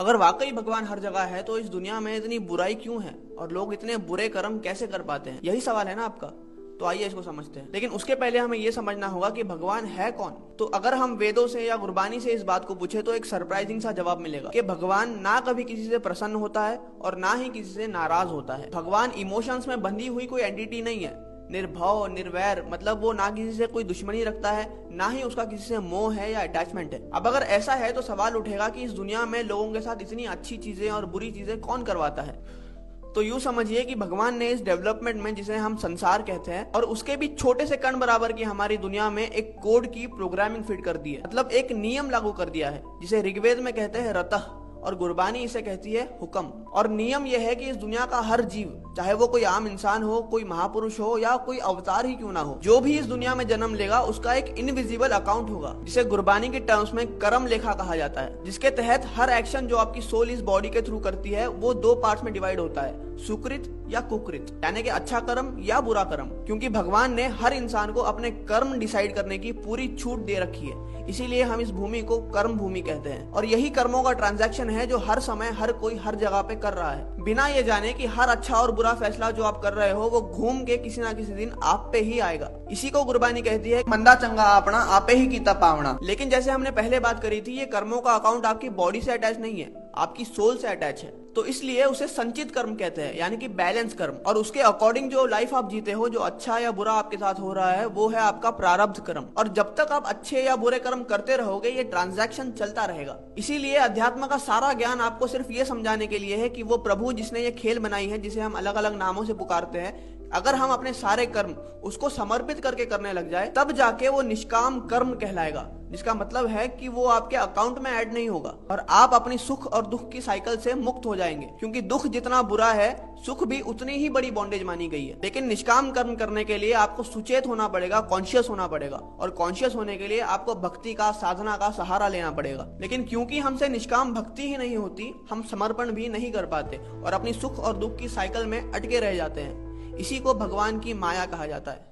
अगर वाकई भगवान हर जगह है तो इस दुनिया में इतनी बुराई क्यों है और लोग इतने बुरे कर्म कैसे कर पाते हैं? यही सवाल है ना आपका। तो आइए इसको समझते हैं, लेकिन उसके पहले हमें यह समझना होगा कि भगवान है कौन। तो अगर हम वेदों से या गुरबानी से इस बात को पूछे तो एक सरप्राइजिंग सा जवाब मिलेगा कि भगवान ना कभी किसी से प्रसन्न होता है और ना ही किसी से नाराज होता है। भगवान इमोशंस में बंधी हुई कोई एंटिटी नहीं है। निर्भव निर्वैर मतलब वो ना किसी से कोई दुश्मनी रखता है, ना ही उसका किसी से मोह है या अटैचमेंट है। अब अगर ऐसा है तो सवाल उठेगा कि इस दुनिया में लोगों के साथ इतनी अच्छी चीजें और बुरी चीजें कौन करवाता है। तो यूं समझिए कि भगवान ने इस डेवलपमेंट में, जिसे हम संसार कहते हैं, और उसके भी छोटे से कण बराबर की हमारी दुनिया में एक कोड की प्रोग्रामिंग फिट कर दी है। मतलब एक नियम लागू कर दिया है, जिसे ऋग्वेद में कहते हैं रतः और गुरबानी इसे कहती है हुक्म। और नियम यह है कि इस दुनिया का हर जीव, चाहे वो कोई आम इंसान हो, कोई महापुरुष हो या कोई अवतार ही क्यों ना हो, जो भी इस दुनिया में जन्म लेगा उसका एक इनविजिबल अकाउंट होगा, जिसे गुरबानी के टर्म्स में कर्म लेखा कहा जाता है। जिसके तहत हर एक्शन जो आपकी सोल इस बॉडी के थ्रू करती है वो दो पार्ट्स में डिवाइड होता है, सुकृत या कुकृत, यानी कि अच्छा कर्म या बुरा कर्म। क्योंकि भगवान ने हर इंसान को अपने कर्म डिसाइड करने की पूरी छूट दे रखी है, इसीलिए हम इस भूमि को कर्म भूमि कहते हैं। और यही कर्मों का ट्रांजैक्शन है जो हर समय हर कोई हर जगह पे कर रहा है, बिना ये जाने कि हर अच्छा और बुरा फैसला जो आप कर रहे हो वो घूम के किसी ना किसी दिन आप पे ही आएगा। इसी को गुरबानी कहती है मंदा चंगा आपना आपे ही कीता पावना। लेकिन जैसे हमने पहले बात करी थी, ये कर्मों का अकाउंट आपकी बॉडी से अटैच नहीं है, आपकी सोल से अटैच है। तो इसलिए उसे संचित कर्म कहते हैं, यानी कि बैलेंस कर्म। और उसके अकॉर्डिंग जो लाइफ आप जीते हो, जो अच्छा या बुरा आपके साथ हो रहा है, वो है आपका प्रारब्ध कर्म। और जब तक आप अच्छे या बुरे कर्म करते रहोगे ये ट्रांजैक्शन चलता रहेगा। इसीलिए अध्यात्म का सारा ज्ञान आपको सिर्फ ये समझाने के लिए है कि वो प्रभु जिसने ये खेल बनाई है, जिसे हम अलग अलग नामों से पुकारते हैं, अगर हम अपने सारे कर्म उसको समर्पित करके करने लग जाए तब जाके वो निष्काम कर्म कहलाएगा। जिसका मतलब है कि वो आपके अकाउंट में ऐड नहीं होगा और आप अपनी सुख और दुख की साइकिल से मुक्त हो जाएंगे। क्योंकि दुख जितना बुरा है, सुख भी उतनी ही बड़ी बॉन्डेज मानी गई है। लेकिन निष्काम कर्म करने के लिए आपको सुचेत होना पड़ेगा, कॉन्शियस होना पड़ेगा। और कॉन्शियस होने के लिए आपको भक्ति का, साधना का सहारा लेना पड़ेगा। लेकिन क्योंकि हमसे निष्काम भक्ति ही नहीं होती, हम समर्पण भी नहीं कर पाते और अपनी सुख और दुख की साइकिल में अटके रह जाते हैं। इसी को भगवान की माया कहा जाता है।